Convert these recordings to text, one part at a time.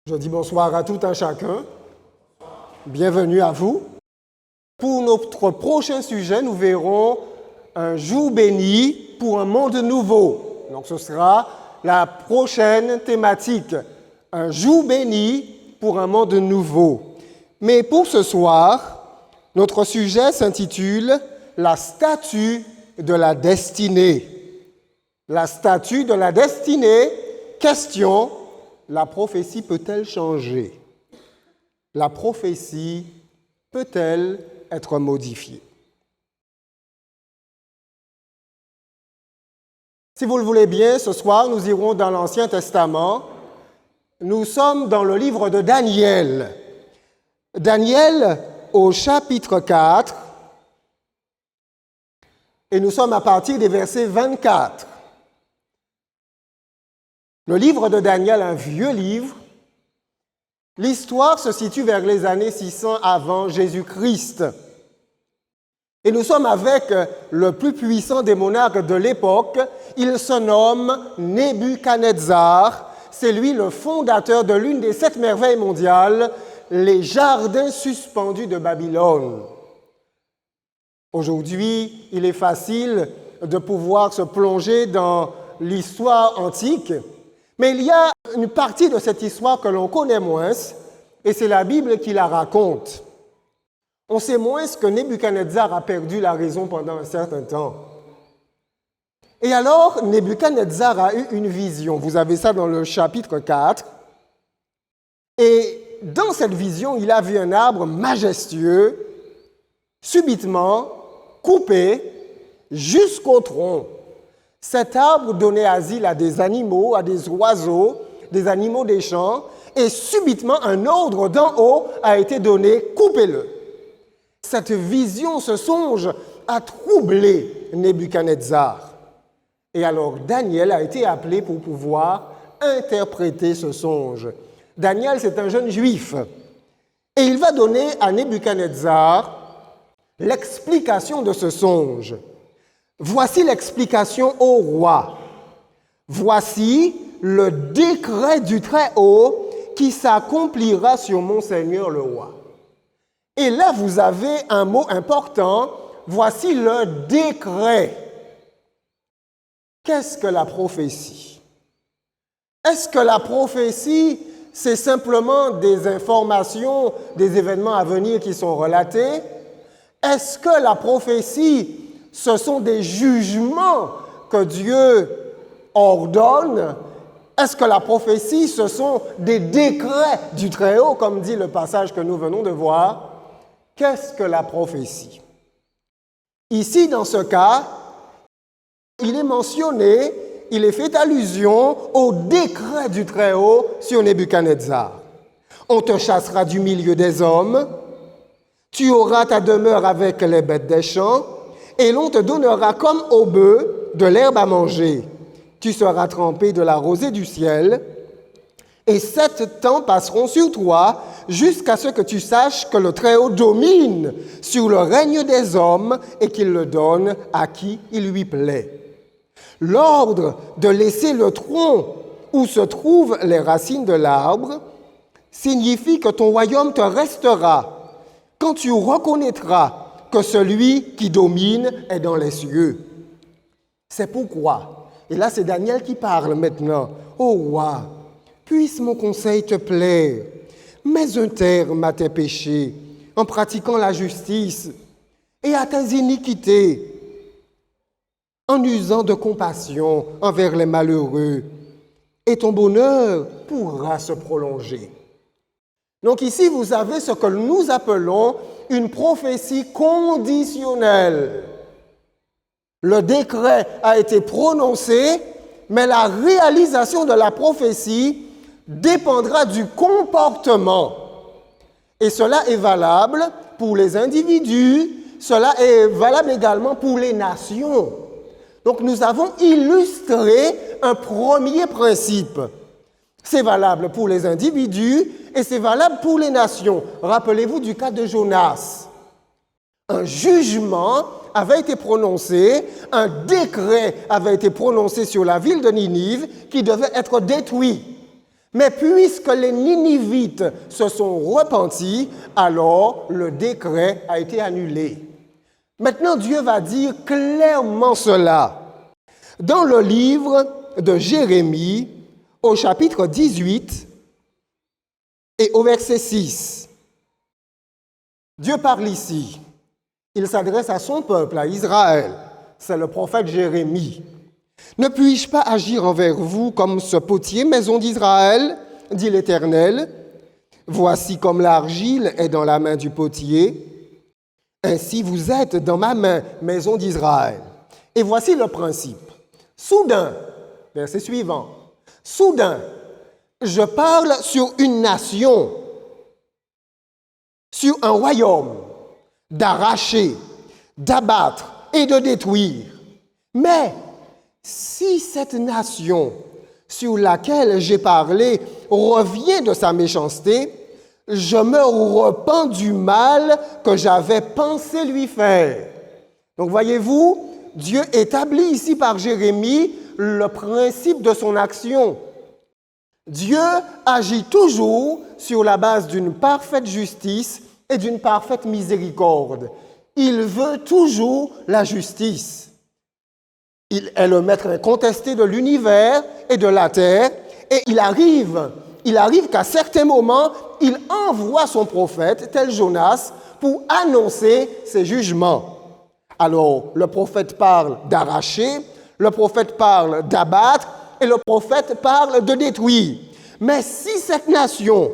Je dis bonsoir à tout un chacun. Bienvenue à vous. Pour notre prochain sujet, nous verrons un jour béni pour un monde nouveau. Donc ce sera la prochaine thématique. Un jour béni pour un monde nouveau. Mais pour ce soir, notre sujet s'intitule « La statue de la destinée ». La statue de la destinée, question, la prophétie peut-elle changer? La prophétie peut-elle être modifiée? Si vous le voulez bien, ce soir, nous irons dans l'Ancien Testament. Nous sommes dans le livre de Daniel. Daniel au chapitre 4, et nous sommes à partir des versets 24. Le livre de Daniel, un vieux livre, l'histoire se situe vers les années 600 avant Jésus-Christ. Et nous sommes avec le plus puissant des monarques de l'époque. Il se nomme Nebuchadnezzar. C'est lui le fondateur de l'une des 7 merveilles mondiales, les jardins suspendus de Babylone. Aujourd'hui, il est facile de pouvoir se plonger dans l'histoire antique, mais il y a une partie de cette histoire que l'on connaît moins, et c'est la Bible qui la raconte. On sait moins que Nebuchadnezzar a perdu la raison pendant un certain temps. Et alors, Nebuchadnezzar a eu une vision. Vous avez ça dans le chapitre 4. Et dans cette vision, il a vu un arbre majestueux, subitement coupé jusqu'au tronc. Cet arbre donnait asile à des animaux, à des oiseaux, des animaux des champs, et subitement un ordre d'en haut a été donné, coupez-le. Cette vision, ce songe, a troublé Nebuchadnezzar. Et alors Daniel a été appelé pour pouvoir interpréter ce songe. Daniel, c'est un jeune juif, et il va donner à Nebuchadnezzar l'explication de ce songe. Voici l'explication au roi. Voici le décret du Très-Haut qui s'accomplira sur mon Seigneur le roi. Et là, vous avez un mot important. Voici le décret. Qu'est-ce que la prophétie? Est-ce que la prophétie, c'est simplement des informations, des événements à venir qui sont relatés? Est-ce que la prophétie, ce sont des jugements que Dieu ordonne? Est-ce que la prophétie, ce sont des décrets du Très-Haut, comme dit le passage que nous venons de voir? Qu'est-ce que la prophétie? Ici, dans ce cas, il est mentionné, il est fait allusion au décret du Très-Haut sur Nebuchadnezzar. On te chassera du milieu des hommes, tu auras ta demeure avec les bêtes des champs, et l'on te donnera comme aux bœufs de l'herbe à manger. Tu seras trempé de la rosée du ciel, et 7 temps passeront sur toi jusqu'à ce que tu saches que le Très-Haut domine sur le règne des hommes et qu'il le donne à qui il lui plaît. L'ordre de laisser le tronc où se trouvent les racines de l'arbre signifie que ton royaume te restera quand tu reconnaîtras que celui qui domine est dans les cieux. C'est pourquoi, et là c'est Daniel qui parle maintenant, « Ô roi, puisse mon conseil te plaire, mets un terme à tes péchés en pratiquant la justice et à tes iniquités, en usant de compassion envers les malheureux, et ton bonheur pourra se prolonger. » Donc ici, vous avez ce que nous appelons une prophétie conditionnelle. Le décret a été prononcé, mais la réalisation de la prophétie dépendra du comportement. Et cela est valable pour les individus, cela est valable également pour les nations. Donc nous avons illustré un premier principe. C'est valable pour les individus et c'est valable pour les nations. Rappelez-vous du cas de Jonas. Un jugement avait été prononcé, un décret avait été prononcé sur la ville de Ninive qui devait être détruite. Mais puisque les Ninivites se sont repentis, alors le décret a été annulé. Maintenant, Dieu va dire clairement cela. Dans le livre de Jérémie, au chapitre 18 et au verset 6, Dieu parle ici. Il s'adresse à son peuple, à Israël. C'est le prophète Jérémie. « Ne puis-je pas agir envers vous comme ce potier, maison d'Israël, dit l'Éternel. Voici comme l'argile est dans la main du potier, ainsi vous êtes dans ma main, maison d'Israël. » Et voici le principe. Soudain, verset suivant, soudain, je parle sur une nation, sur un royaume, d'arracher, d'abattre et de détruire. Mais si cette nation sur laquelle j'ai parlé revient de sa méchanceté, je me repens du mal que j'avais pensé lui faire. Donc voyez-vous, Dieu établit ici par Jérémie le principe de son action. Dieu agit toujours sur la base d'une parfaite justice et d'une parfaite miséricorde. Il veut toujours la justice. Il est le maître incontesté de l'univers et de la terre, et il arrive qu'à certains moments, il envoie son prophète, tel Jonas, pour annoncer ses jugements. Alors, le prophète parle d'arracher, le prophète parle d'abattre, et le prophète parle de détruire. Mais si cette nation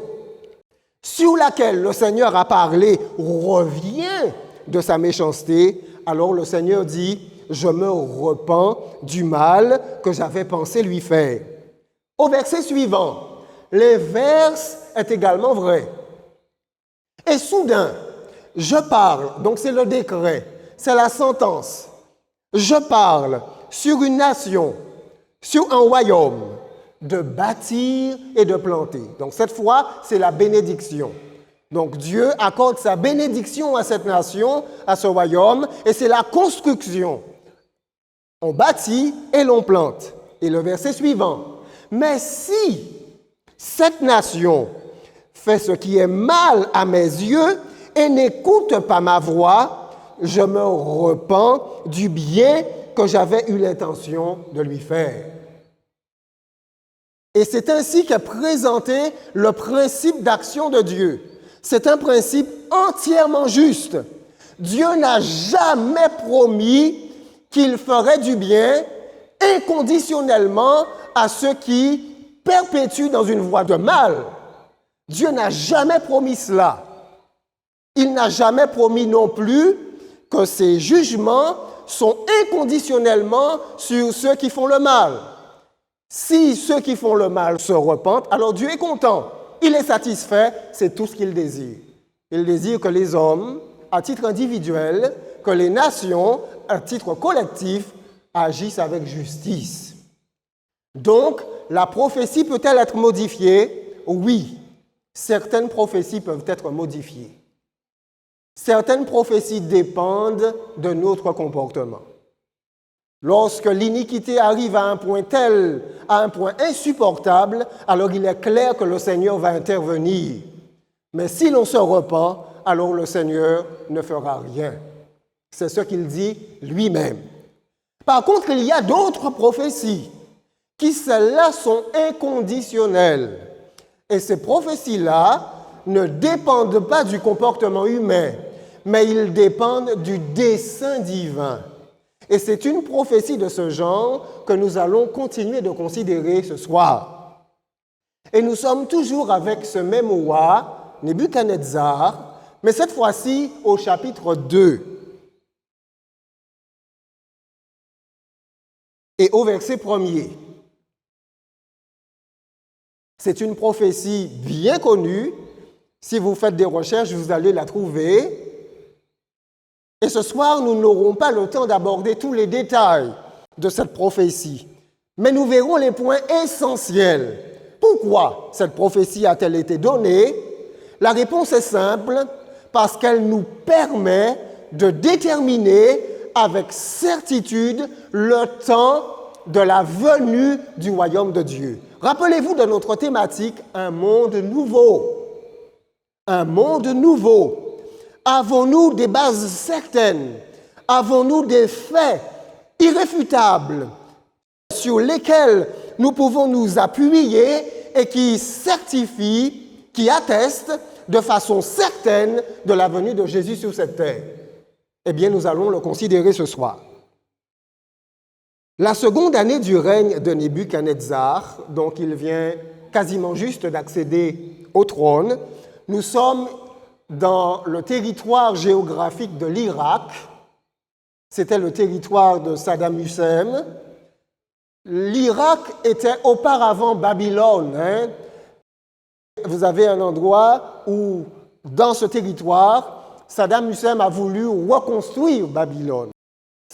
sur laquelle le Seigneur a parlé revient de sa méchanceté, alors le Seigneur dit, je me repens du mal que j'avais pensé lui faire. Au verset suivant, l'inverse est également vrai. Et soudain, je parle, donc c'est le décret, c'est la sentence. Je parle sur une nation, sur un royaume, de bâtir et de planter. Donc cette fois, c'est la bénédiction. Donc Dieu accorde sa bénédiction à cette nation, à ce royaume, et c'est la construction. On bâtit et l'on plante. Et le verset suivant. Mais si cette nation fait ce qui est mal à mes yeux et n'écoute pas ma voix, je me repens du bien que j'avais eu l'intention de lui faire. Et c'est ainsi qu'est présenté le principe d'action de Dieu. C'est un principe entièrement juste. Dieu n'a jamais promis qu'il ferait du bien inconditionnellement à ceux qui perpétuent dans une voie de mal. Dieu n'a jamais promis cela. Il n'a jamais promis non plus que ses jugements sont inconditionnellement sur ceux qui font le mal. Si ceux qui font le mal se repentent, alors Dieu est content. Il est satisfait, c'est tout ce qu'il désire. Il désire que les hommes, à titre individuel, que les nations, à titre collectif, agissent avec justice. Donc, la prophétie peut-elle être modifiée? Oui, certaines prophéties peuvent être modifiées. Certaines prophéties dépendent de notre comportement. Lorsque l'iniquité arrive à un point tel, à un point insupportable, alors il est clair que le Seigneur va intervenir. Mais si l'on se repent, alors le Seigneur ne fera rien. C'est ce qu'il dit lui-même. Par contre, il y a d'autres prophéties qui, celles-là, sont inconditionnelles. Et ces prophéties-là ne dépendent pas du comportement humain, mais ils dépendent du dessein divin. Et c'est une prophétie de ce genre que nous allons continuer de considérer ce soir. Et nous sommes toujours avec ce même roi, Nebuchadnezzar, mais cette fois-ci au chapitre 2. Et au verset 1er. C'est une prophétie bien connue. Si vous faites des recherches, vous allez la trouver. Et ce soir, nous n'aurons pas le temps d'aborder tous les détails de cette prophétie, mais nous verrons les points essentiels. Pourquoi cette prophétie a-t-elle été donnée? La réponse est simple, parce qu'elle nous permet de déterminer avec certitude le temps de la venue du royaume de Dieu. Rappelez-vous de notre thématique, un monde nouveau. Un monde nouveau. Avons-nous des bases certaines? Avons-nous des faits irréfutables sur lesquels nous pouvons nous appuyer et qui certifient, qui attestent de façon certaine de la venue de Jésus sur cette terre? Eh bien, nous allons le considérer ce soir. La seconde année du règne de Nebuchadnezzar, donc il vient quasiment juste d'accéder au trône, nous sommes dans le territoire géographique de l'Irak. C'était le territoire de Saddam Hussein. L'Irak était auparavant Babylone. Vous avez un endroit où, dans ce territoire, Saddam Hussein a voulu reconstruire Babylone.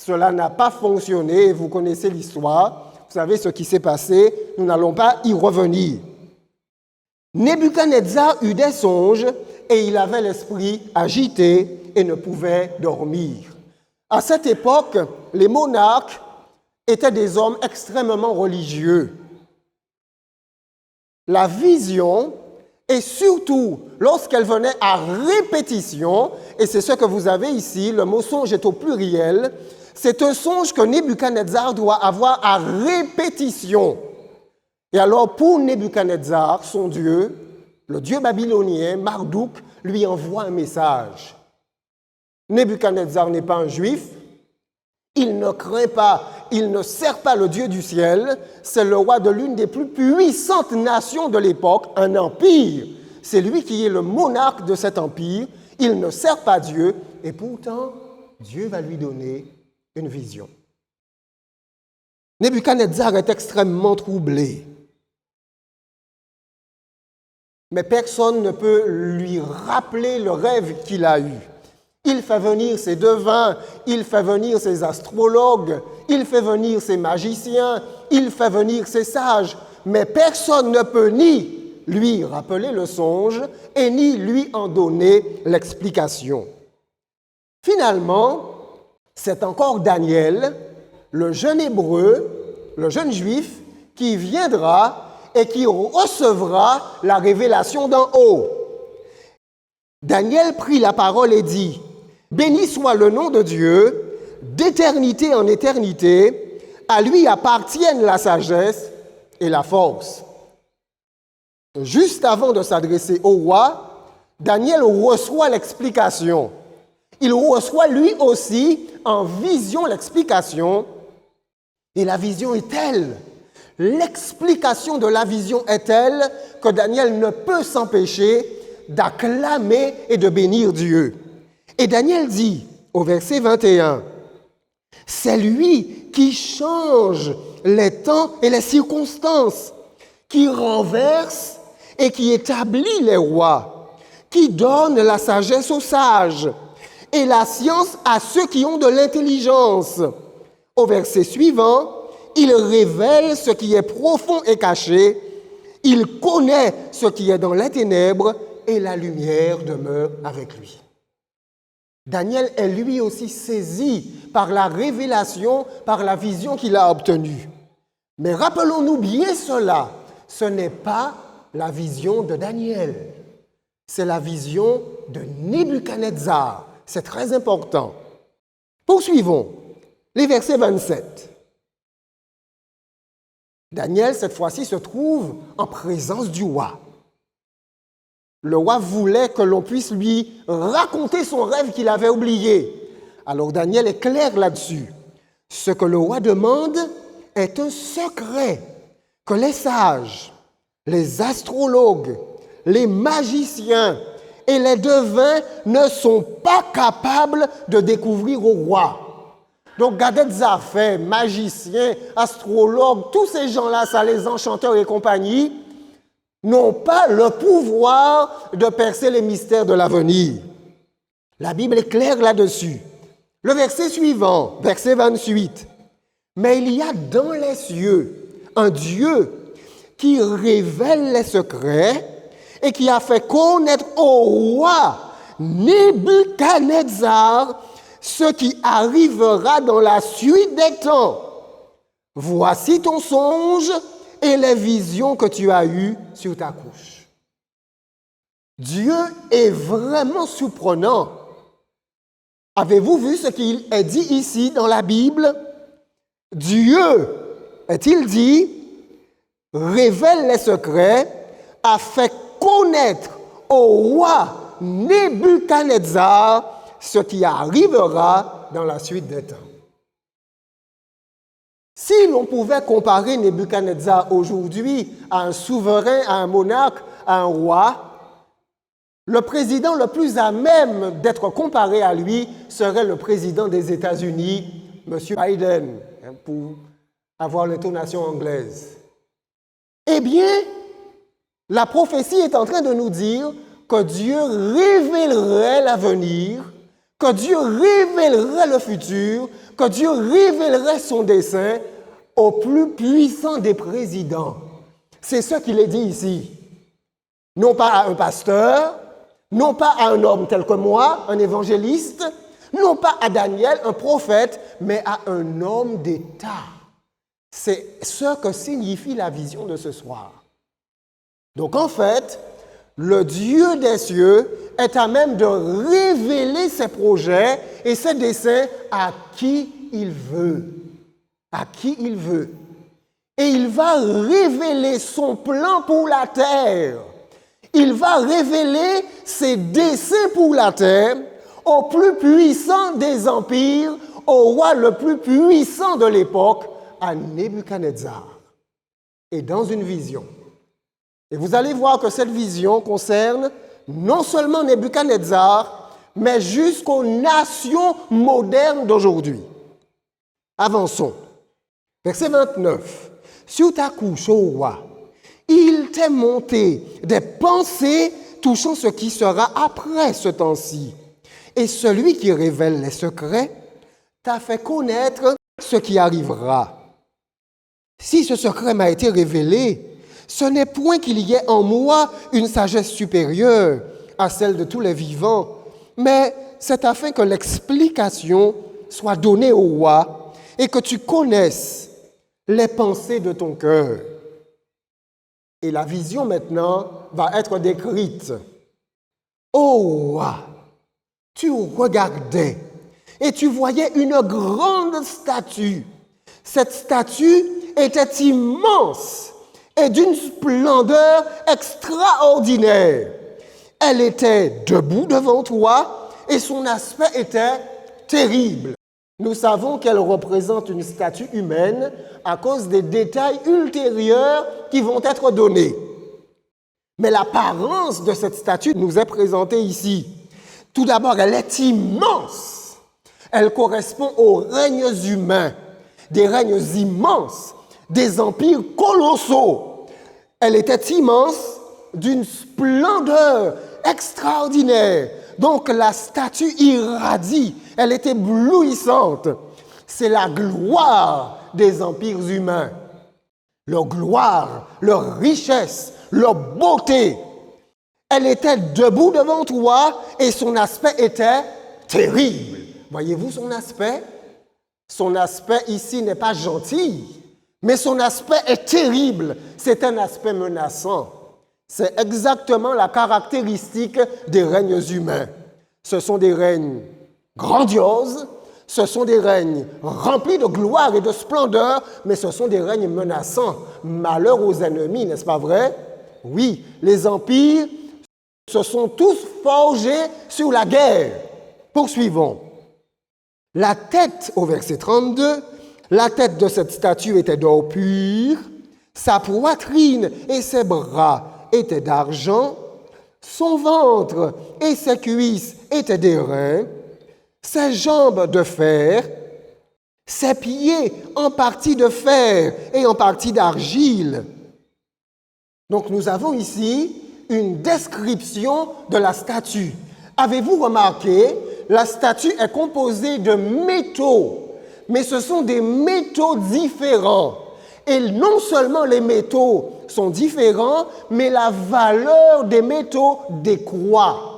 Cela n'a pas fonctionné, vous connaissez l'histoire, vous savez ce qui s'est passé, nous n'allons pas y revenir. Nebuchadnezzar eut des songes et il avait l'esprit agité et ne pouvait dormir. À cette époque, les monarques étaient des hommes extrêmement religieux. La vision, et surtout lorsqu'elle venait à répétition, et c'est ce que vous avez ici, le mot songe est au pluriel, c'est un songe que Nebuchadnezzar doit avoir à répétition. Et alors, pour Nebuchadnezzar, son dieu, le dieu babylonien, Marduk, lui envoie un message. Nebuchadnezzar n'est pas un juif, il ne craint pas, il ne sert pas le Dieu du ciel, c'est le roi de l'une des plus puissantes nations de l'époque, un empire. C'est lui qui est le monarque de cet empire, il ne sert pas Dieu, et pourtant, Dieu va lui donner une vision. Nebuchadnezzar est extrêmement troublé. Mais personne ne peut lui rappeler le rêve qu'il a eu. Il fait venir ses devins, il fait venir ses astrologues, il fait venir ses magiciens, il fait venir ses sages, mais personne ne peut ni lui rappeler le songe et ni lui en donner l'explication. Finalement, c'est encore Daniel, le jeune hébreu, le jeune juif, qui viendra et qui recevra la révélation d'en haut. Daniel prit la parole et dit, « Béni soit le nom de Dieu, d'éternité en éternité, à lui appartiennent la sagesse et la force. » Juste avant de s'adresser au roi, Daniel reçoit l'explication. Il reçoit lui aussi en vision l'explication, et la vision est telle, l'explication de la vision est telle que Daniel ne peut s'empêcher d'acclamer et de bénir Dieu. Et Daniel dit au verset 21, « C'est lui qui change les temps et les circonstances, qui renverse et qui établit les rois, qui donne la sagesse aux sages et la science à ceux qui ont de l'intelligence. » Au verset suivant, il révèle ce qui est profond et caché, il connaît ce qui est dans les ténèbres et la lumière demeure avec lui. Daniel est lui aussi saisi par la révélation, par la vision qu'il a obtenue. Mais rappelons-nous bien cela, ce n'est pas la vision de Daniel, c'est la vision de Nebuchadnezzar. C'est très important. Poursuivons les versets 27. Daniel, cette fois-ci, se trouve en présence du roi. Le roi voulait que l'on puisse lui raconter son rêve qu'il avait oublié. Alors Daniel est clair là-dessus. Ce que le roi demande est un secret que les sages, les astrologues, les magiciens et les devins ne sont pas capables de découvrir au roi. Donc, gardez des affaires, magiciens, astrologues, tous ces gens-là, ça les enchanteurs et compagnie, n'ont pas le pouvoir de percer les mystères de l'avenir. La Bible est claire là-dessus. Le verset suivant, verset 28. « Mais il y a dans les cieux un Dieu qui révèle les secrets et qui a fait connaître au roi Nebuchadnezzar ce qui arrivera dans la suite des temps. Voici ton songe et les visions que tu as eues sur ta couche. Dieu est vraiment surprenant. Avez-vous vu ce qu'il est dit ici dans la Bible? Dieu, est-il dit, révèle les secrets, a fait connaître au roi Nebuchadnezzar ce qui arrivera dans la suite des temps. Si l'on pouvait comparer Nebuchadnezzar aujourd'hui à un souverain, à un monarque, à un roi, le président le plus à même d'être comparé à lui serait le président des États-Unis, M. Biden, pour avoir l'intonation anglaise. Eh bien, la prophétie est en train de nous dire que Dieu révélerait l'avenir, que Dieu révélerait le futur, que Dieu révélerait son dessein au plus puissant des présidents. C'est ce qu'il est dit ici. Non pas à un pasteur, non pas à un homme tel que moi, un évangéliste, non pas à Daniel, un prophète, mais à un homme d'État. C'est ce que signifie la vision de ce soir. Donc en fait, le Dieu des cieux est à même de révéler ses projets et ses desseins à qui il veut. À qui il veut. Et il va révéler son plan pour la terre. Il va révéler ses desseins pour la terre au plus puissant des empires, au roi le plus puissant de l'époque, à Nebuchadnezzar. Et dans une vision. Et vous allez voir que cette vision concerne non seulement Nebuchadnezzar, mais jusqu'aux nations modernes d'aujourd'hui. Avançons. Verset 29. Sur ta couche, ô roi, il t'est monté des pensées touchant ce qui sera après ce temps-ci. Et celui qui révèle les secrets t'a fait connaître ce qui arrivera. Si ce secret m'a été révélé, ce n'est point qu'il y ait en moi une sagesse supérieure à celle de tous les vivants, mais c'est afin que l'explication soit donnée au roi et que tu connaisses les pensées de ton cœur. Et la vision maintenant va être décrite. Ô roi, tu regardais et tu voyais une grande statue. Cette statue était immense et d'une splendeur extraordinaire. Elle était debout devant toi et son aspect était terrible. Nous savons qu'elle représente une statue humaine à cause des détails ultérieurs qui vont être donnés. Mais l'apparence de cette statue nous est présentée ici. Tout d'abord, elle est immense. Elle correspond aux règnes humains, des règnes immenses, des empires colossaux. Elle était immense, d'une splendeur extraordinaire. Donc la statue irradie, elle est éblouissante. C'est la gloire des empires humains. Leur gloire, leur richesse, leur beauté. Elle était debout devant toi et son aspect était terrible. Voyez-vous son aspect? Son aspect ici n'est pas gentil, mais son aspect est terrible. C'est un aspect menaçant. C'est exactement la caractéristique des règnes humains. Ce sont des règnes grandioses, ce sont des règnes remplis de gloire et de splendeur, mais ce sont des règnes menaçants. Malheur aux ennemis, n'est-ce pas vrai? Oui, les empires se sont tous forgés sur la guerre. Poursuivons. La tête, au verset 32, la tête de cette statue était d'or pur, sa poitrine et ses bras étaient d'argent, son ventre et ses cuisses étaient d'airain, ses jambes de fer, ses pieds en partie de fer et en partie d'argile. Donc nous avons ici une description de la statue. Avez-vous remarqué, la statue est composée de métaux, mais ce sont des métaux différents. Et non seulement les métaux sont différents, mais la valeur des métaux décroît.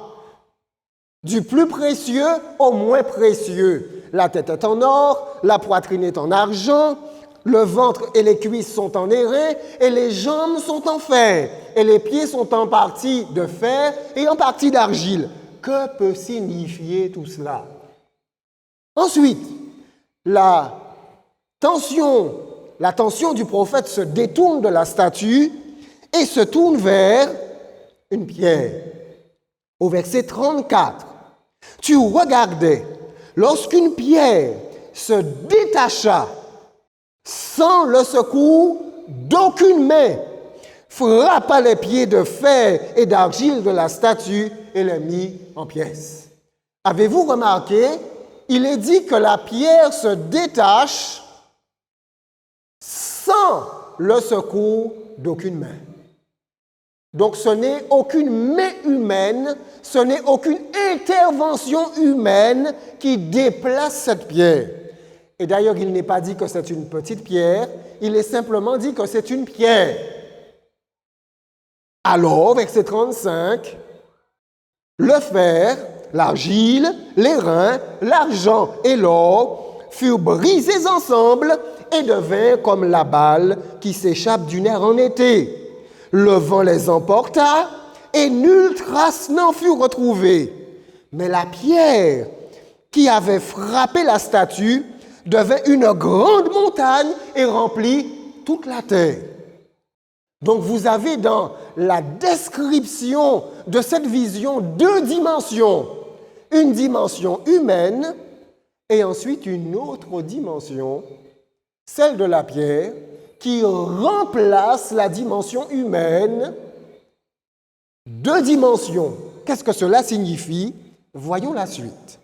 Du plus précieux au moins précieux. La tête est en or, la poitrine est en argent, le ventre et les cuisses sont en airain, et les jambes sont en fer, et les pieds sont en partie de fer et en partie d'argile. Que peut signifier tout cela? Ensuite, la tension du prophète se détourne de la statue et se tourne vers une pierre. Au verset 34, tu regardais lorsqu'une pierre se détacha sans le secours d'aucune main, frappa les pieds de fer et d'argile de la statue et les mit en pièces. Avez-vous remarqué? Il est dit que la pierre se détache sans le secours d'aucune main. Donc ce n'est aucune main humaine, ce n'est aucune intervention humaine qui déplace cette pierre. Et d'ailleurs, il n'est pas dit que c'est une petite pierre, il est simplement dit que c'est une pierre. Alors, verset 35, le fer, l'argile, l'airain, l'argent et l'or furent brisés ensemble et devinrent comme la balle qui s'échappe du nerf en été. Le vent les emporta et nulle trace n'en fut retrouvée. Mais la pierre qui avait frappé la statue devint une grande montagne et remplit toute la terre. Donc vous avez dans la description de cette vision deux dimensions. Une dimension humaine et ensuite une autre dimension, celle de la pierre, qui remplace la dimension humaine. Deux dimensions. Qu'est-ce que cela signifie? Voyons la suite.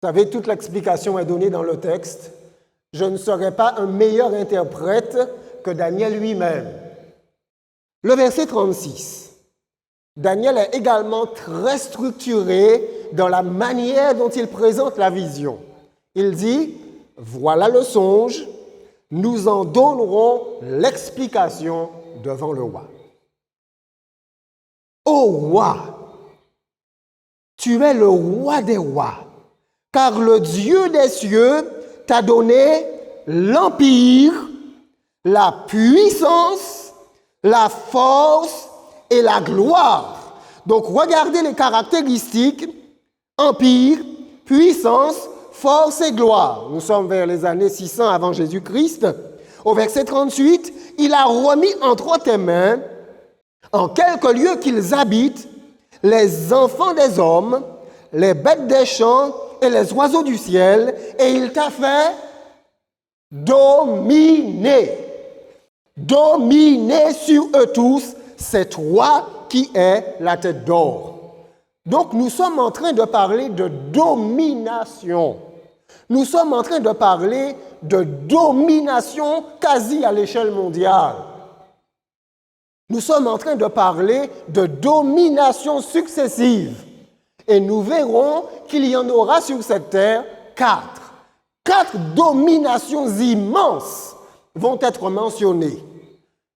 Vous savez, toute l'explication est donnée dans le texte. Je ne serai pas un meilleur interprète que Daniel lui-même. Le verset 36. Daniel est également très structuré dans la manière dont il présente la vision. Il dit, voilà le songe, nous en donnerons l'explication devant le roi. Ô roi, tu es le roi des rois, car le Dieu des cieux t'a donné l'empire, la puissance, la force et la gloire. Donc regardez les caractéristiques: empire, puissance, force et gloire. Nous sommes vers les années 600 avant Jésus-Christ. Au verset 38, il a remis entre tes mains, en quelque lieu qu'ils habitent, les enfants des hommes, les bêtes des champs et les oiseaux du ciel, et il t'a fait dominer. Dominer sur eux tous, c'est toi qui es la tête d'or. Donc nous sommes en train de parler de domination. Nous sommes en train de parler de domination quasi à l'échelle mondiale. Nous sommes en train de parler de domination successive. Et nous verrons qu'il y en aura sur cette terre quatre. Quatre dominations immenses vont être mentionnées.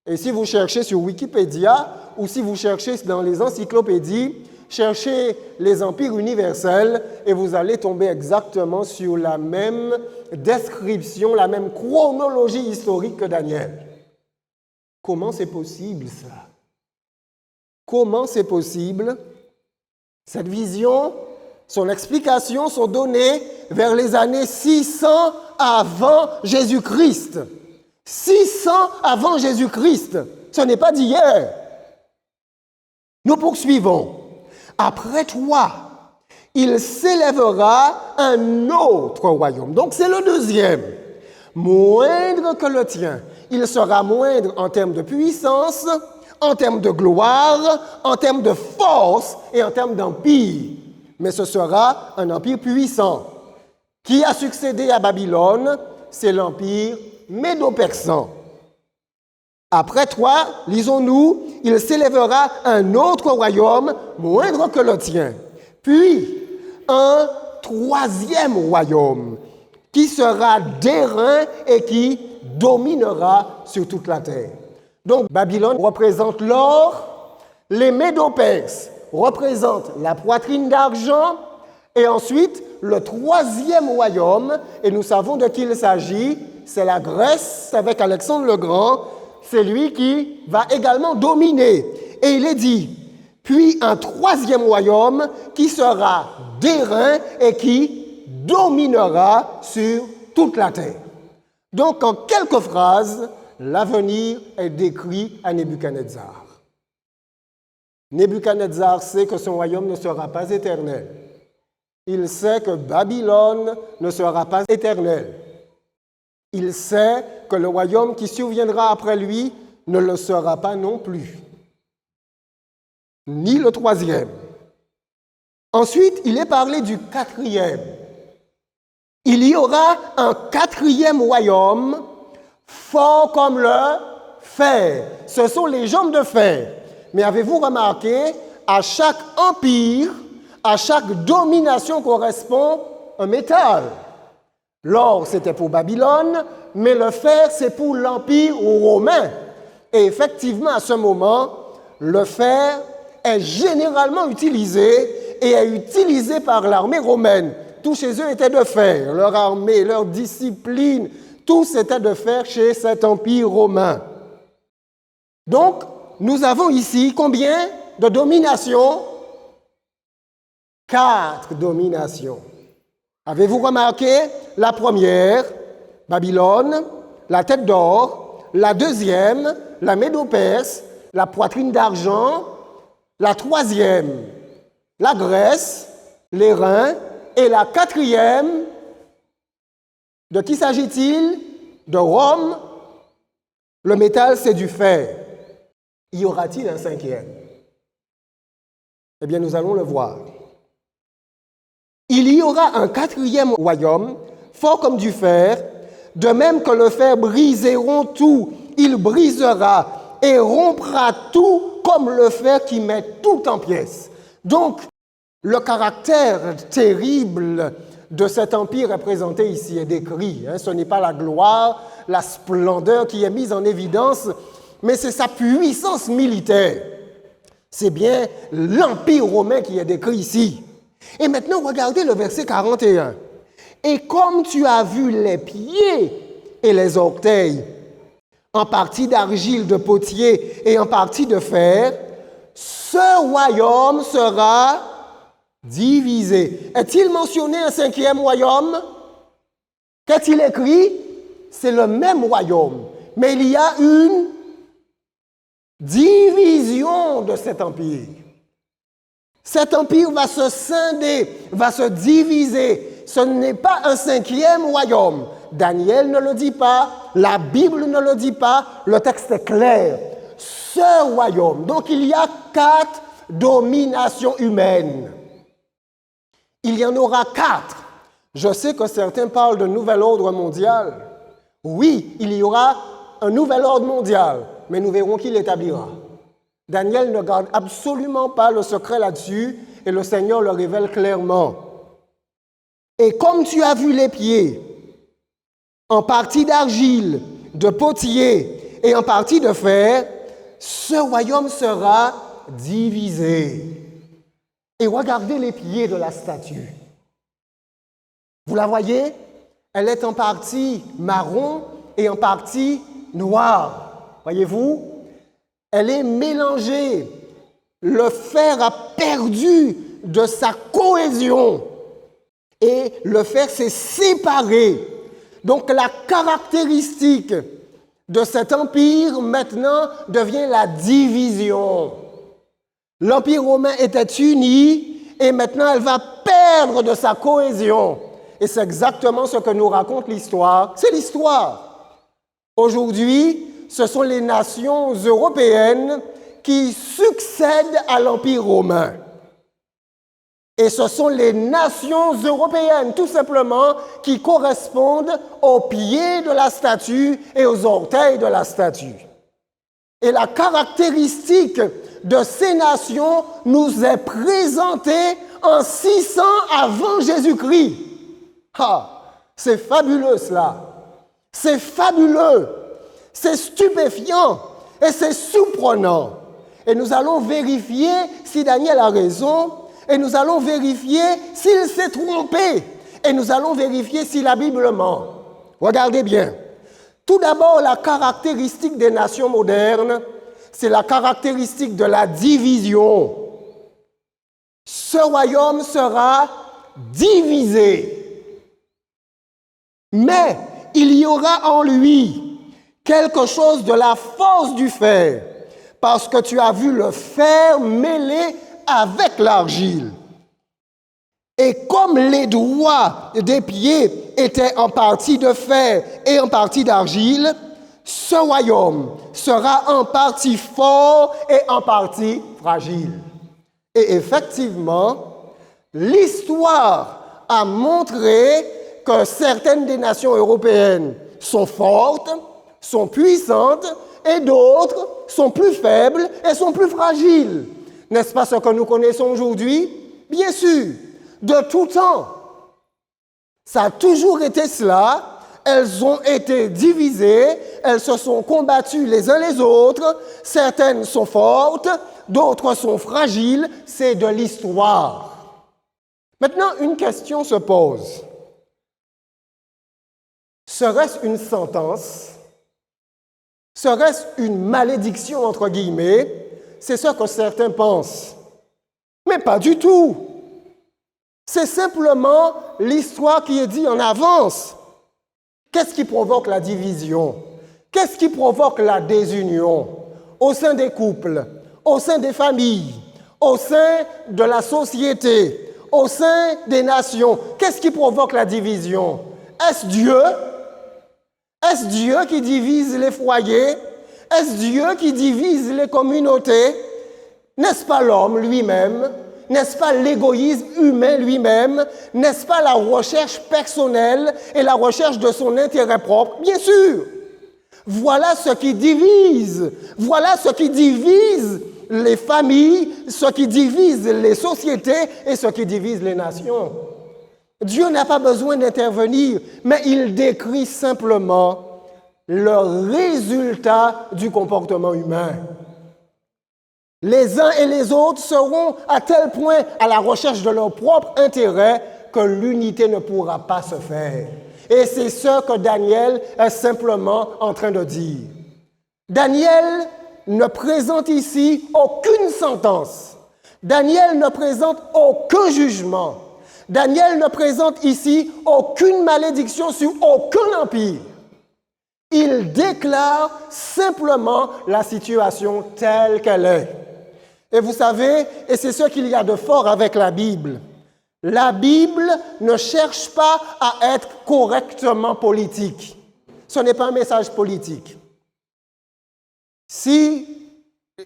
Et si vous cherchez sur Wikipédia ou si vous cherchez dans les encyclopédies, cherchez les empires universels et vous allez tomber exactement sur la même description, la même chronologie historique que Daniel. Comment c'est possible ça? Comment c'est possible? Cette vision, son explication sont données vers les années 600 avant Jésus-Christ. 600 avant Jésus-Christ. Ce n'est pas d'hier. Nous poursuivons. Après toi, il s'élèvera un autre royaume. Donc c'est le deuxième. Moindre que le tien. Il sera moindre en termes de puissance, en termes de gloire, en termes de force et en termes d'empire. Mais ce sera un empire puissant. Qui a succédé à Babylone? C'est l'empire médo-persan. Après toi, lisons-nous, il s'élèvera un autre royaume moindre que le tien. Puis, un troisième royaume qui sera d'airain et qui dominera sur toute la terre. Donc, Babylone représente l'or, les Médo-Perses représentent la poitrine d'argent, et ensuite, le troisième royaume, et nous savons de qui il s'agit, c'est la Grèce avec Alexandre le Grand, c'est lui qui va également dominer. Et il est dit, puis un troisième royaume qui sera d'airain et qui dominera sur toute la terre. Donc, en quelques phrases, l'avenir est décrit à Nebuchadnezzar. Nebuchadnezzar sait que son royaume ne sera pas éternel. Il sait que Babylone ne sera pas éternelle. Il sait que le royaume qui surviendra après lui ne le sera pas non plus. Ni le troisième. Ensuite, il est parlé du quatrième. Il y aura un quatrième royaume fort comme le fer. Ce sont les jambes de fer. Mais avez-vous remarqué, à chaque empire, à chaque domination correspond un métal. L'or, c'était pour Babylone, mais le fer, c'est pour l'Empire romain. Et effectivement, à ce moment, le fer est généralement utilisé et est utilisé par l'armée romaine. Tout chez eux était de fer. Leur armée, leur discipline, tout c'était de fer chez cet empire romain. Donc, nous avons ici combien de dominations? 4 dominations. Avez-vous remarqué? La première, Babylone, la tête d'or. La deuxième, la Médo-Perse, la poitrine d'argent. La troisième, la Grèce, les reins. Et la quatrième, de qui s'agit-il? De Rome. Le métal, c'est du fer. Y aura-t-il un cinquième? Eh bien, nous allons le voir. Il y aura un quatrième royaume, fort comme du fer, de même que le fer briseront tout, il brisera et rompra tout comme le fer qui met tout en pièces. Donc, le caractère terrible de cet empire est présenté ici et décrit. Ce n'est pas la gloire, la splendeur qui est mise en évidence, mais c'est sa puissance militaire. C'est bien l'empire romain qui est décrit ici. Et maintenant, regardez le verset 41. Et comme tu as vu les pieds et les orteils, en partie d'argile de potier et en partie de fer, ce royaume sera divisé. Est-il mentionné un cinquième royaume? Qu'est-il écrit? C'est le même royaume, mais il y a une division de cet empire. Cet empire va se scinder, va se diviser. Ce n'est pas un cinquième royaume. Daniel ne le dit pas, la Bible ne le dit pas, le texte est clair. Ce royaume, donc il y a 4 dominations humaines. Il y en aura 4. Je sais que certains parlent de nouvel ordre mondial. Oui, il y aura un nouvel ordre mondial, mais nous verrons qui l'établira. Daniel ne garde absolument pas le secret là-dessus et le Seigneur le révèle clairement. Et comme tu as vu les pieds, en partie d'argile, de potier et en partie de fer, ce royaume sera divisé. Et regardez les pieds de la statue. Vous la voyez? Elle est en partie marron et en partie noire. Voyez-vous? Elle est mélangée. Le fer a perdu de sa cohésion. Et le fer s'est séparé. Donc la caractéristique de cet empire maintenant devient la division. L'empire romain était uni et maintenant elle va perdre de sa cohésion. Et c'est exactement ce que nous raconte l'histoire. C'est l'histoire. Aujourd'hui, ce sont les nations européennes qui succèdent à l'Empire romain. Et ce sont les nations européennes, tout simplement, qui correspondent aux pieds de la statue et aux orteils de la statue. Et la caractéristique de ces nations nous est présentée en 600 avant Jésus-Christ. Ah, c'est fabuleux cela. C'est fabuleux. C'est stupéfiant et c'est surprenant. Et nous allons vérifier si Daniel a raison et nous allons vérifier s'il s'est trompé. Et nous allons vérifier si la Bible ment. Regardez bien. Tout d'abord, la caractéristique des nations modernes, c'est la caractéristique de la division. Ce royaume sera divisé. Mais il y aura en lui quelque chose de la force du fer, parce que tu as vu le fer mêlé avec l'argile. Et comme les doigts des pieds étaient en partie de fer et en partie d'argile, ce royaume sera en partie fort et en partie fragile. Et effectivement, l'histoire a montré que certaines des nations européennes sont fortes, sont puissantes, et d'autres sont plus faibles et sont plus fragiles. N'est-ce pas ce que nous connaissons aujourd'hui? Bien sûr. De tout temps. Ça a toujours été cela. Elles ont été divisées, elles se sont combattues les uns les autres. Certaines sont fortes, d'autres sont fragiles. C'est de l'histoire. Maintenant, une question se pose. Serait-ce une sentence? Serait-ce une malédiction, entre guillemets? C'est ce que certains pensent. Mais pas du tout. C'est simplement l'histoire qui est dite en avance. Qu'est-ce qui provoque la division? Qu'est-ce qui provoque la désunion? Au sein des couples, au sein des familles, au sein de la société, au sein des nations. Qu'est-ce qui provoque la division? Est-ce Dieu? Est-ce Dieu qui divise les foyers? Est-ce Dieu qui divise les communautés? N'est-ce pas l'homme lui-même? N'est-ce pas l'égoïsme humain lui-même? N'est-ce pas la recherche personnelle et la recherche de son intérêt propre? Bien sûr. Voilà ce qui divise. Voilà ce qui divise les familles, ce qui divise les sociétés et ce qui divise les nations. Dieu n'a pas besoin d'intervenir, mais il décrit simplement le résultat du comportement humain. Les uns et les autres seront à tel point à la recherche de leur propre intérêt que l'unité ne pourra pas se faire. Et c'est ce que Daniel est simplement en train de dire. Daniel ne présente ici aucune sentence. Daniel ne présente aucun jugement. Daniel ne présente ici aucune malédiction sur aucun empire. Il déclare simplement la situation telle qu'elle est. Et vous savez, et c'est ce qu'il y a de fort avec la Bible ne cherche pas à être correctement politique. Ce n'est pas un message politique. Si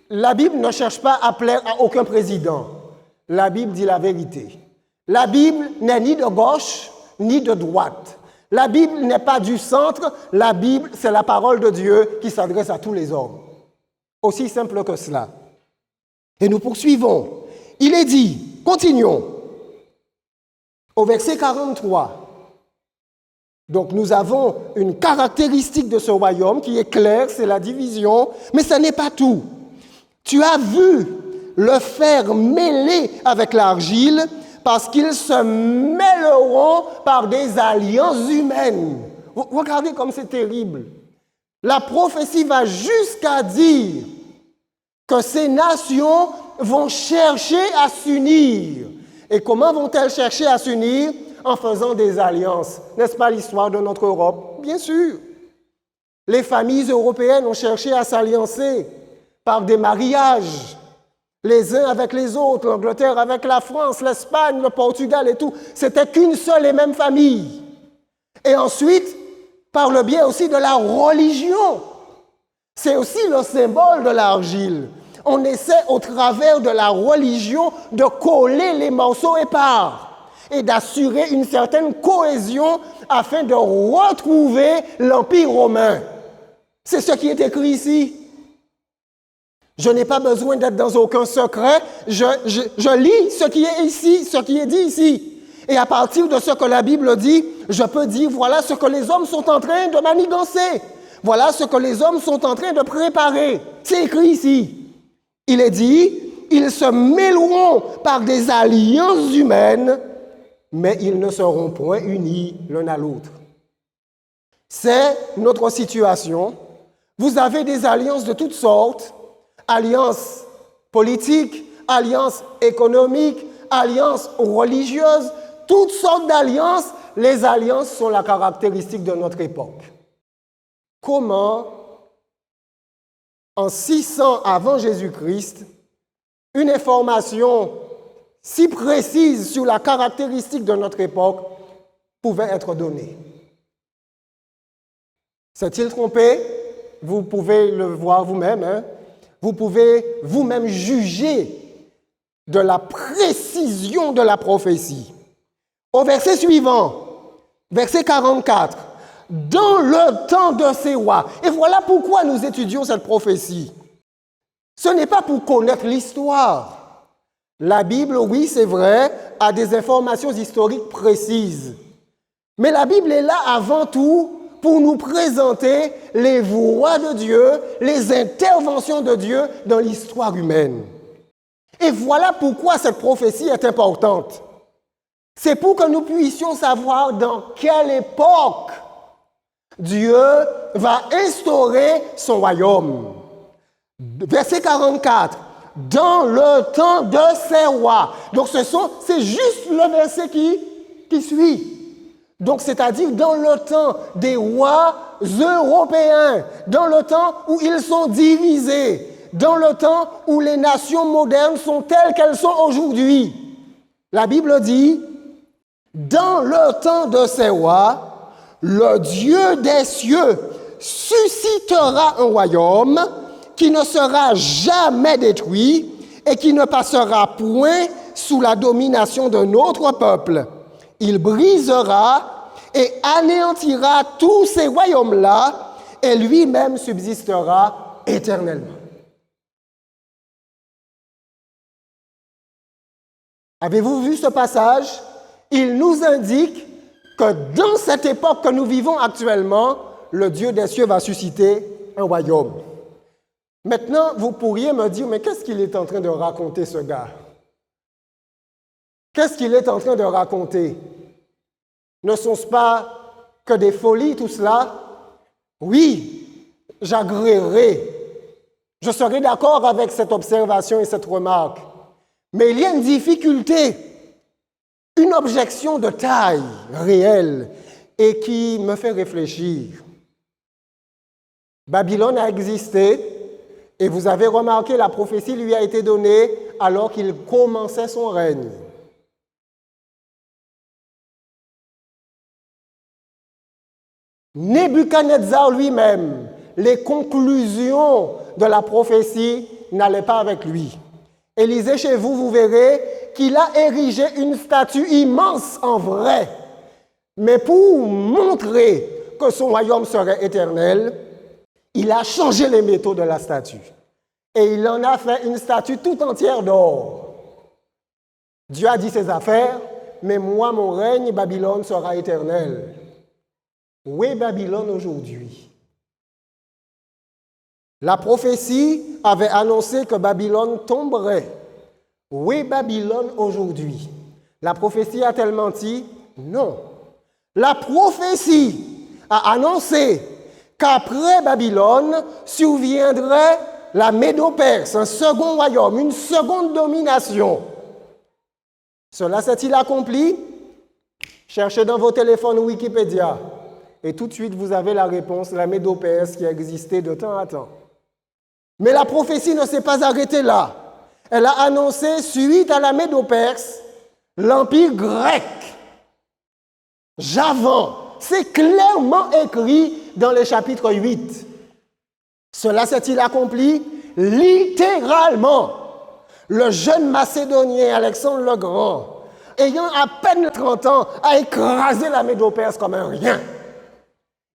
la Bible ne cherche pas à plaire à aucun président, la Bible dit la vérité. La Bible n'est ni de gauche ni de droite. La Bible n'est pas du centre. La Bible, c'est la parole de Dieu qui s'adresse à tous les hommes. Aussi simple que cela. Et nous poursuivons. Il est dit, continuons, au verset 43. Donc nous avons une caractéristique de ce royaume qui est claire, c'est la division, mais ce n'est pas tout. Tu as vu le fer mêlé avec l'argile parce qu'ils se mêleront par des alliances humaines. Regardez comme c'est terrible. La prophétie va jusqu'à dire que ces nations vont chercher à s'unir. Et comment vont-elles chercher à s'unir? En faisant des alliances. N'est-ce pas l'histoire de notre Europe? Bien sûr. Les familles européennes ont cherché à s'alliancer par des mariages, les uns avec les autres, l'Angleterre avec la France, l'Espagne, le Portugal et tout. C'était qu'une seule et même famille. Et ensuite, par le biais aussi de la religion. C'est aussi le symbole de l'argile. On essaie au travers de la religion de coller les morceaux épars et d'assurer une certaine cohésion afin de retrouver l'Empire romain. C'est ce qui est écrit ici. Je n'ai pas besoin d'être dans aucun secret. Je lis ce qui est ici, ce qui est dit ici. Et à partir de ce que la Bible dit, je peux dire, voilà ce que les hommes sont en train de manigancer. Voilà ce que les hommes sont en train de préparer. C'est écrit ici. Il est dit, ils se mêleront par des alliances humaines mais ils ne seront point unis l'un à l'autre. C'est notre situation. Vous avez des alliances de toutes sortes, alliances politiques, alliances économiques, alliances religieuses, toutes sortes d'alliances. Les alliances sont la caractéristique de notre époque. Comment, en 600 avant Jésus-Christ, une information si précise sur la caractéristique de notre époque pouvait être donnée? S'est-il trompé? Vous pouvez le voir vous-même. Hein? Vous pouvez vous-même juger de la précision de la prophétie. Au verset suivant, verset 44, « Dans le temps de ces rois », et voilà pourquoi nous étudions cette prophétie. Ce n'est pas pour connaître l'histoire. La Bible, oui, c'est vrai, a des informations historiques précises. Mais la Bible est là avant tout pour nous présenter les voies de Dieu, les interventions de Dieu dans l'histoire humaine. Et voilà pourquoi cette prophétie est importante. C'est pour que nous puissions savoir dans quelle époque Dieu va instaurer son royaume. Verset 44. Dans le temps de ces rois. Donc c'est juste le verset qui suit. Donc c'est-à-dire dans le temps des rois européens, dans le temps où ils sont divisés, dans le temps où les nations modernes sont telles qu'elles sont aujourd'hui. La Bible dit, dans le temps de ces rois, le Dieu des cieux suscitera un royaume qui ne sera jamais détruit et qui ne passera point sous la domination d'un autre peuple. Il brisera et anéantira tous ces royaumes-là et lui-même subsistera éternellement. Avez-vous vu ce passage? Il nous indique que dans cette époque que nous vivons actuellement, le Dieu des cieux va susciter un royaume. Maintenant, vous pourriez me dire, mais qu'est-ce qu'il est en train de raconter, ce gars? Qu'est-ce qu'il est en train de raconter? Ne sont-ce pas que des folies, tout cela? Oui, j'agréerai. Je serai d'accord avec cette observation et cette remarque. Mais il y a une difficulté, une objection de taille réelle et qui me fait réfléchir. Babylone a existé et vous avez remarqué, la prophétie lui a été donnée alors qu'il commençait son règne. Nebuchadnezzar lui-même, les conclusions de la prophétie n'allaient pas avec lui. Et lisez chez vous, vous verrez qu'il a érigé une statue immense en vrai. Mais pour montrer que son royaume serait éternel, il a changé les métaux de la statue. Et il en a fait une statue tout entière d'or. Dieu a dit ses affaires, mais moi, mon règne, Babylone, sera éternel. Où est Babylone aujourd'hui? La prophétie avait annoncé que Babylone tomberait. Où est Babylone aujourd'hui? La prophétie a-t-elle menti? Non. La prophétie a annoncé qu'après Babylone surviendrait la Médo-Perse, un second royaume, une seconde domination. Cela s'est-il accompli? Cherchez dans vos téléphones Wikipédia. Et tout de suite, vous avez la réponse, la Médo-Perse qui a existé de temps à temps. Mais la prophétie ne s'est pas arrêtée là. Elle a annoncé, suite à la Médo-Perse, l'Empire grec. Javan. C'est clairement écrit dans le chapitre 8. Cela s'est-il accompli? Littéralement. Le jeune Macédonien Alexandre le Grand, ayant à peine 30 ans, a écrasé la Médo-Perse comme un rien.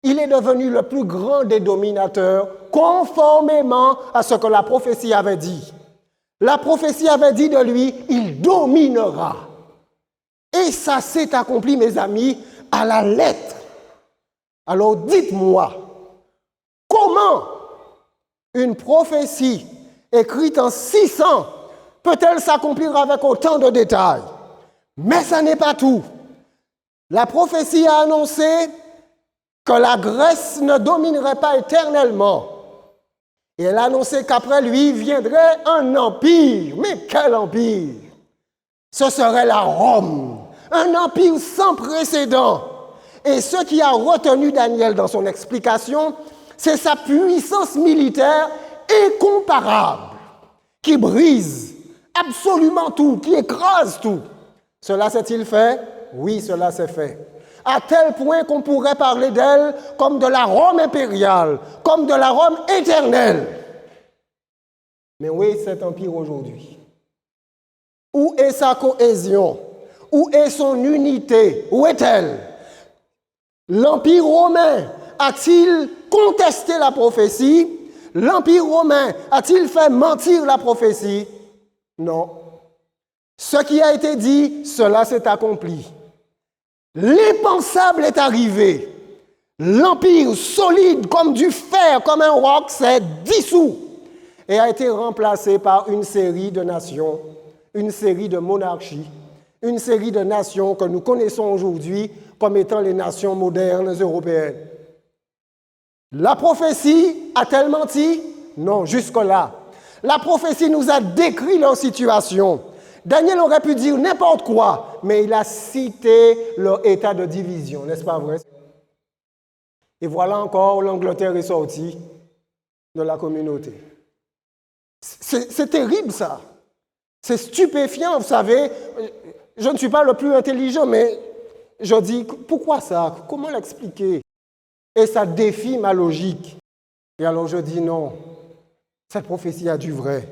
Il est devenu le plus grand des dominateurs, conformément à ce que la prophétie avait dit. La prophétie avait dit de lui, il dominera. Et ça s'est accompli, mes amis, à la lettre. Alors dites-moi, comment une prophétie écrite en 600 peut-elle s'accomplir avec autant de détails? Mais ça n'est pas tout. La prophétie a annoncé que la Grèce ne dominerait pas éternellement. Et elle a annoncé qu'après lui viendrait un empire. Mais quel empire! Ce serait la Rome, un empire sans précédent. Et ce qui a retenu Daniel dans son explication, c'est sa puissance militaire incomparable, qui brise absolument tout, qui écrase tout. Cela s'est-il fait? Oui, cela s'est fait. À tel point qu'on pourrait parler d'elle comme de la Rome impériale, comme de la Rome éternelle. Mais où est cet empire aujourd'hui? Où est sa cohésion? Où est son unité? Où est-elle? L'Empire romain a-t-il contesté la prophétie? L'Empire romain a-t-il fait mentir la prophétie? Non. Ce qui a été dit, cela s'est accompli. L'impensable est arrivé. L'Empire solide comme du fer, comme un roc, s'est dissous et a été remplacé par une série de nations, une série de monarchies, une série de nations que nous connaissons aujourd'hui comme étant les nations modernes européennes. La prophétie a-t-elle menti? Non, jusque-là. La prophétie nous a décrit leur situation. Daniel aurait pu dire n'importe quoi, mais il a cité leur état de division, n'est-ce pas vrai? Et voilà encore, l'Angleterre est sortie de la communauté. C'est terrible ça. C'est stupéfiant, vous savez. Je ne suis pas le plus intelligent, mais je dis, pourquoi ça? Comment l'expliquer? Et ça défie ma logique. Et alors je dis non, cette prophétie a du vrai.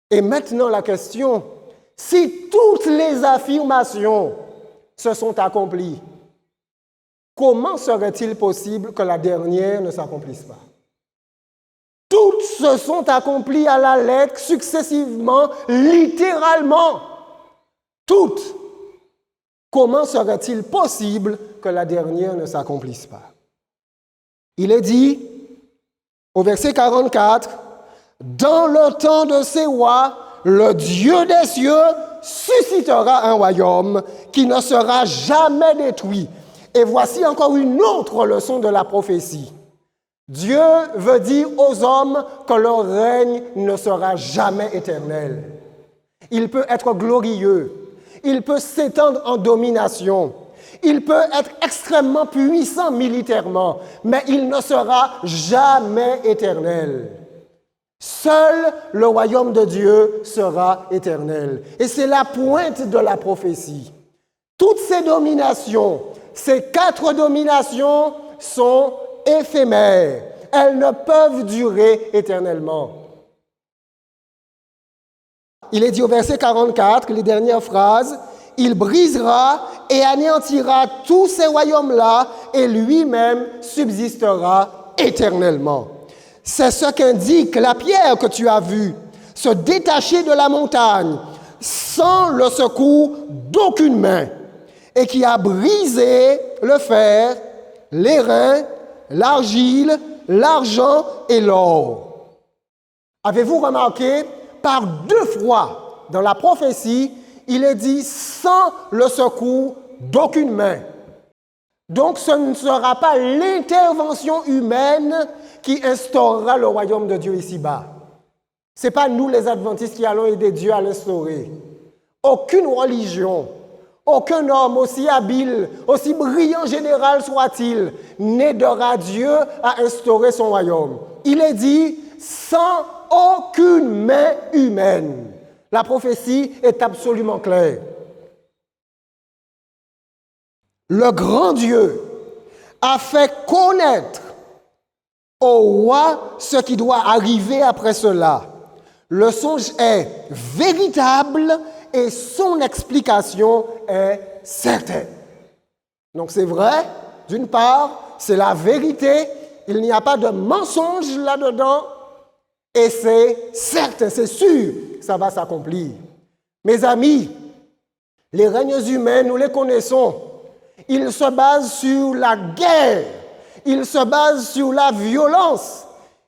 Et maintenant la question, si toutes les affirmations se sont accomplies, comment serait-il possible que la dernière ne s'accomplisse pas? Toutes se sont accomplies à la lettre, successivement, littéralement. Toutes. Comment serait-il possible que la dernière ne s'accomplisse pas? Il est dit, au verset 44, « Dans le temps de ces rois, le Dieu des cieux suscitera un royaume qui ne sera jamais détruit. » Et voici encore une autre leçon de la prophétie. Dieu veut dire aux hommes que leur règne ne sera jamais éternel. Il peut être glorieux, il peut s'étendre en domination, il peut être extrêmement puissant militairement, mais il ne sera jamais éternel. Seul le royaume de Dieu sera éternel. Et c'est la pointe de la prophétie. Toutes ces dominations, ces 4 dominations sont éphémères. Elles ne peuvent durer éternellement. Il est dit au verset 44, les dernières phrases, « Il brisera et anéantira tous ces royaumes-là et lui-même subsistera éternellement. » C'est ce qu'indique la pierre que tu as vue se détacher de la montagne sans le secours d'aucune main et qui a brisé le fer, l'airain, l'argile, l'argent et l'or. Avez-vous remarqué, par 2 fois dans la prophétie, il est dit sans le secours d'aucune main. Donc ce ne sera pas l'intervention humaine qui instaurera le royaume de Dieu ici-bas. Ce n'est pas nous les adventistes qui allons aider Dieu à l'instaurer. Aucune religion, aucun homme aussi habile, aussi brillant général soit-il, n'aidera Dieu à instaurer son royaume. Il est dit sans aucune main humaine. La prophétie est absolument claire. Le grand Dieu a fait connaître au roi ce qui doit arriver après cela. Le songe est véritable et son explication est certaine. Donc c'est vrai, d'une part, c'est la vérité, il n'y a pas de mensonge là-dedans, et c'est certain, c'est sûr, ça va s'accomplir. Mes amis, les règnes humains, nous les connaissons. Ils se basent sur la guerre, ils se basent sur la violence.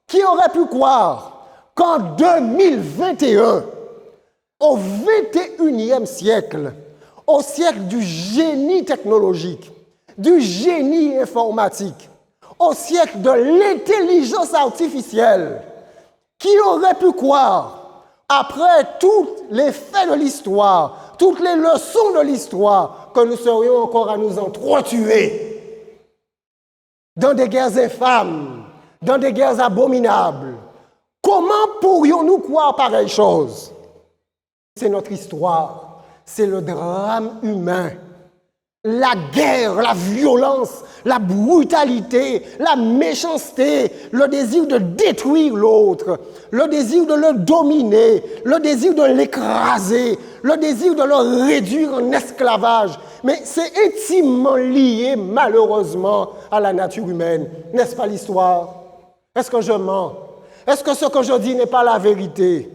Qui aurait pu croire qu'en 2021, au 21e siècle, au siècle du génie technologique, du génie informatique, au siècle de l'intelligence artificielle, qui aurait pu croire, après tous les faits de l'histoire, toutes les leçons de l'histoire, que nous serions encore à nous entretuer dans des guerres infâmes, dans des guerres abominables? Comment pourrions-nous croire pareille chose? C'est notre histoire, c'est le drame humain. La guerre, la violence, la brutalité, la méchanceté, le désir de détruire l'autre, le désir de le dominer, le désir de l'écraser, le désir de le réduire en esclavage. Mais c'est intimement lié, malheureusement, à la nature humaine. N'est-ce pas l'histoire? Est-ce que je mens? Est-ce que ce que je dis n'est pas la vérité?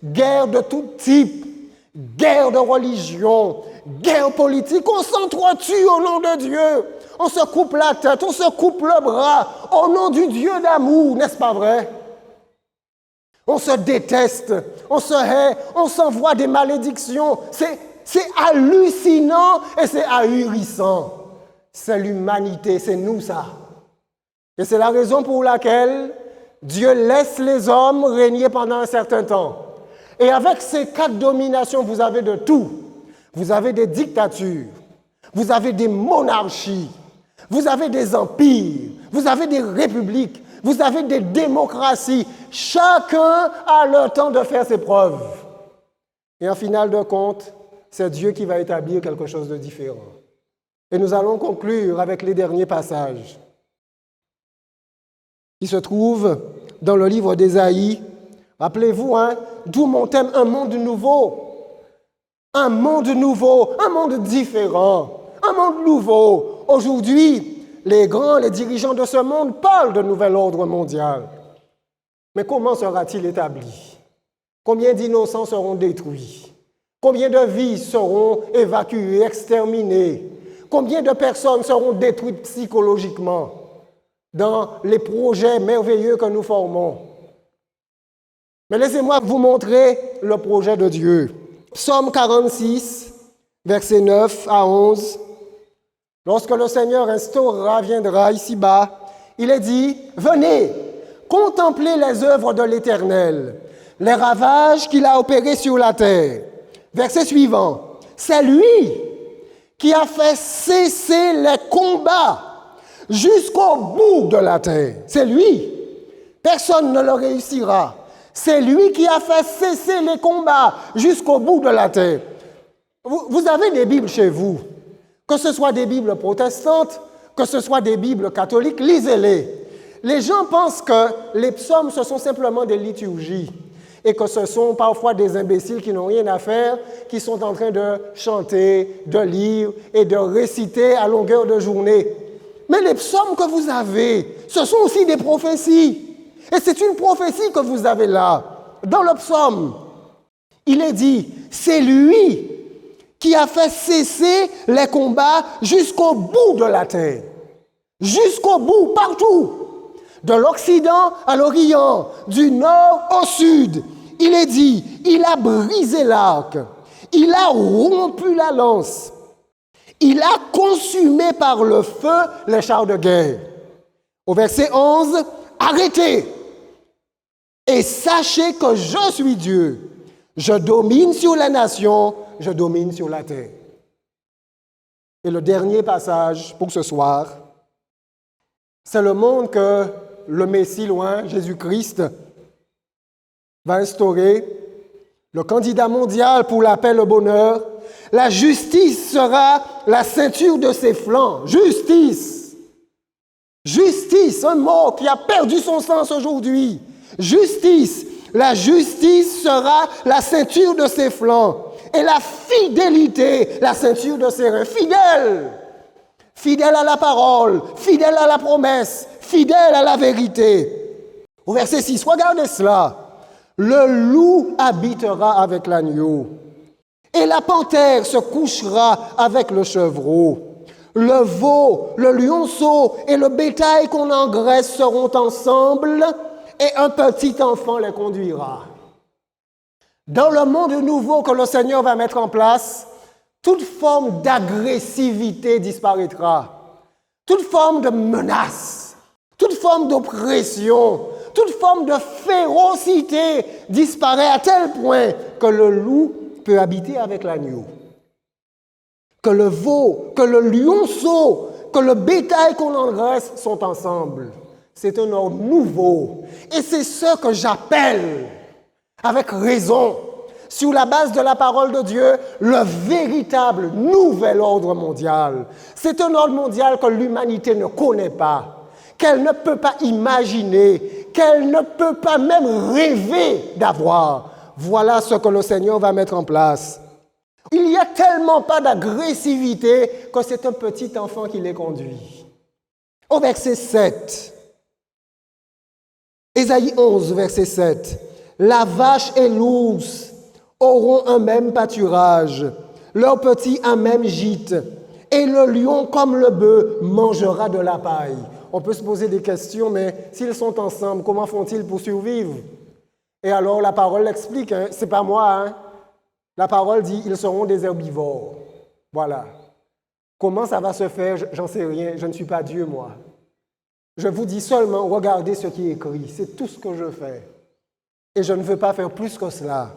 Guerre de tout type, guerre de religion, guerre politique, on s'entretue au nom de Dieu. On se coupe la tête, on se coupe le bras au nom du Dieu d'amour, n'est-ce pas vrai? On se déteste, on se hait, on s'envoie des malédictions. C'est hallucinant et c'est ahurissant. C'est l'humanité, c'est nous ça. Et c'est la raison pour laquelle Dieu laisse les hommes régner pendant un certain temps. Et avec ces quatre dominations, vous avez de tout. Vous avez des dictatures, vous avez des monarchies, vous avez des empires, vous avez des républiques, vous avez des démocraties. Chacun a le temps de faire ses preuves. Et en final de compte, c'est Dieu qui va établir quelque chose de différent. Et nous allons conclure avec les derniers passages qui se trouvent dans le livre d'Ésaïe. Rappelez-vous, d'où mon thème, un monde nouveau. Un monde nouveau, un monde différent, un monde nouveau. Aujourd'hui, les grands, les dirigeants de ce monde parlent de nouvel ordre mondial. Mais comment sera-t-il établi? Combien d'innocents seront détruits? Combien de vies seront évacuées, exterminées? Combien de personnes seront détruites psychologiquement dans les projets merveilleux que nous formons? Mais laissez-moi vous montrer le projet de Dieu. Psaume 46, versets 9 à 11. Lorsque le Seigneur viendra ici-bas, il est dit, « Venez, contemplez les œuvres de l'Éternel, les ravages qu'il a opérés sur la terre. » Verset suivant, « C'est lui qui a fait cesser les combats jusqu'au bout de la terre. » C'est lui. Personne ne le réussira. C'est lui qui a fait cesser les combats jusqu'au bout de la terre. Vous avez des Bibles chez vous, que ce soit des Bibles protestantes, que ce soit des Bibles catholiques, lisez-les. Les gens pensent que les psaumes, ce sont simplement des liturgies et que ce sont parfois des imbéciles qui n'ont rien à faire, qui sont en train de chanter, de lire et de réciter à longueur de journée. Mais les psaumes que vous avez, ce sont aussi des prophéties. Et c'est une prophétie que vous avez là, dans le psaume. Il est dit, c'est lui qui a fait cesser les combats jusqu'au bout de la terre. Jusqu'au bout, partout. De l'Occident à l'Orient, du nord au sud. Il est dit, il a brisé l'arc, il a rompu la lance, il a consumé par le feu les chars de guerre. Au verset 11, arrêtez et sachez que je suis Dieu. Je domine sur la nation, je domine sur la terre. Et le dernier passage pour ce soir, c'est le monde que le Messie loin, Jésus-Christ, va instaurer, le candidat mondial pour la paix, le bonheur. La justice sera la ceinture de ses flancs. Justice. Justice, un mot qui a perdu son sens aujourd'hui. Justice. La justice sera la ceinture de ses flancs. Et la fidélité, la ceinture de ses reins. Fidèle. Fidèle à la parole, fidèle à la promesse, fidèle à la vérité. Au verset 6, regardez cela. Le loup habitera avec l'agneau, et la panthère se couchera avec le chevreau. Le veau, le lionceau et le bétail qu'on engraisse seront ensemble, et un petit enfant les conduira. Dans le monde nouveau que le Seigneur va mettre en place, toute forme d'agressivité disparaîtra. Toute forme de menace, toute forme d'oppression, toute forme de férocité disparaît à tel point que le loup peut habiter avec l'agneau. Que le veau, que le lionceau, que le bétail qu'on engraisse sont ensemble. C'est un ordre nouveau. Et c'est ce que j'appelle, avec raison, sur la base de la parole de Dieu, le véritable nouvel ordre mondial. C'est un ordre mondial que l'humanité ne connaît pas, qu'elle ne peut pas imaginer, qu'elle ne peut pas même rêver d'avoir. Voilà ce que le Seigneur va mettre en place. Il n'y a tellement pas d'agressivité que c'est un petit enfant qui les conduit. Au verset 7, Ésaïe 11, verset 7, « La vache et l'ours auront un même pâturage, leurs petits un même gîte, et le lion comme le bœuf mangera de la paille. » On peut se poser des questions, mais s'ils sont ensemble, comment font-ils pour survivre? Et alors la parole l'explique, hein, c'est pas moi, hein. La parole dit, ils seront des herbivores. Voilà. Comment ça va se faire? J'en sais rien, je ne suis pas Dieu, moi. Je vous dis seulement, regardez ce qui est écrit, c'est tout ce que je fais. Et je ne veux pas faire plus que cela.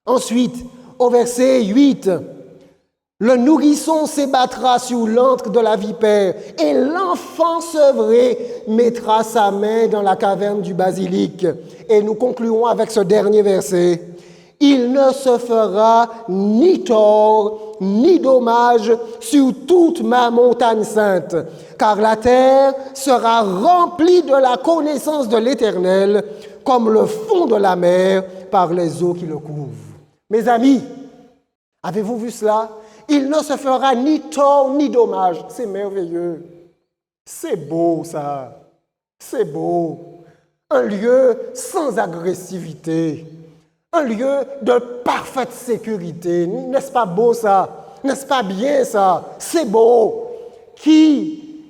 Ensuite, au verset 8, « Le nourrisson s'ébattra sur l'antre de la vipère, et l'enfant sevré mettra sa main dans la caverne du basilic. » Et nous concluons avec ce dernier verset. « Il ne se fera ni tort, ni dommage sur toute ma montagne sainte, car la terre sera remplie de la connaissance de l'Éternel, comme le fond de la mer par les eaux qui le couvrent. » Mes amis, avez-vous vu cela? Il ne se fera ni tort ni dommage. C'est merveilleux. C'est beau ça. C'est beau. Un lieu sans agressivité. Un lieu de parfaite sécurité. N'est-ce pas beau ça? N'est-ce pas bien ça? C'est beau. Qui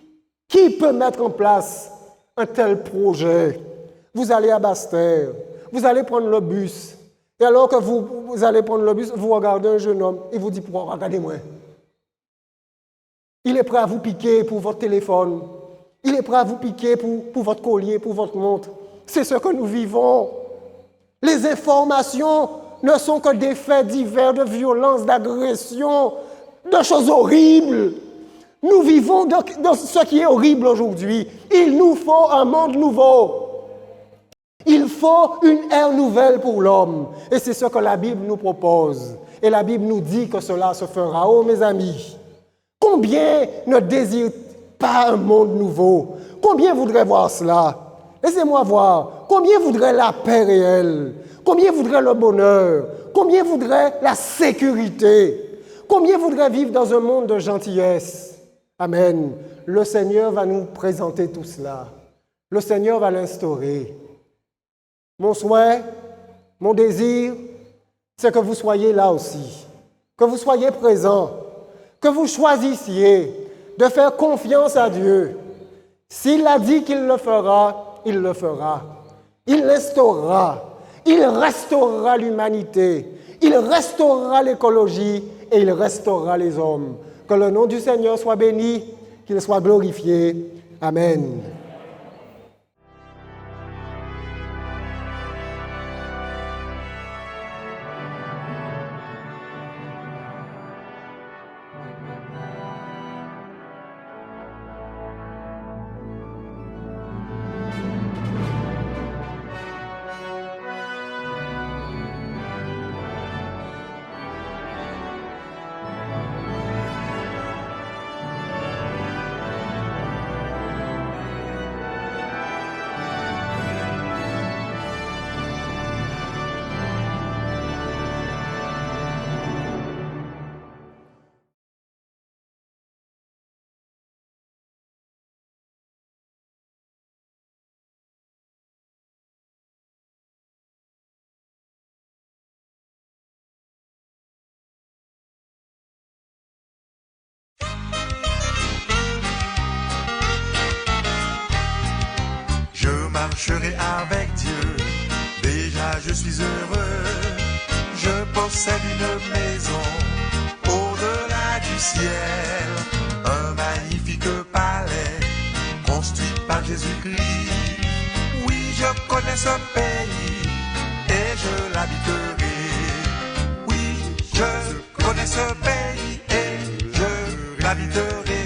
peut mettre en place un tel projet? Vous allez à Basse-Terre. Vous allez prendre le bus. Et alors que vous allez prendre le bus, vous regardez un jeune homme, il vous dit, regardez-moi. Il est prêt à vous piquer pour votre téléphone. Il est prêt à vous piquer pour votre collier, pour votre montre. C'est ce que nous vivons. Les informations ne sont que des faits divers de violence, d'agression, de choses horribles. Nous vivons dans ce qui est horrible aujourd'hui. Il nous faut un monde nouveau. Il faut une ère nouvelle pour l'homme. Et c'est ce que la Bible nous propose. Et la Bible nous dit que cela se fera. Oh, mes amis, combien ne désirent pas un monde nouveau? Combien voudraient voir cela? Laissez-moi voir. Combien voudraient la paix réelle? Combien voudraient le bonheur? Combien voudraient la sécurité? Combien voudraient vivre dans un monde de gentillesse? Amen. Le Seigneur va nous présenter tout cela. Le Seigneur va l'instaurer. Mon souhait, mon désir, c'est que vous soyez là aussi, que vous soyez présents, que vous choisissiez de faire confiance à Dieu. S'il a dit qu'il le fera, il le fera. Il l'instaurera, il restaurera l'humanité, il restaurera l'écologie et il restaurera les hommes. Que le nom du Seigneur soit béni, qu'il soit glorifié. Amen. marcherai avec Dieu. Déjà je suis heureux, je possède une maison au-delà ciel, un magnifique palais construit par Jésus-Christ. Oui, je connais ce pays et je l'habiterai. Oui, je connais ce pays et je l'habiterai.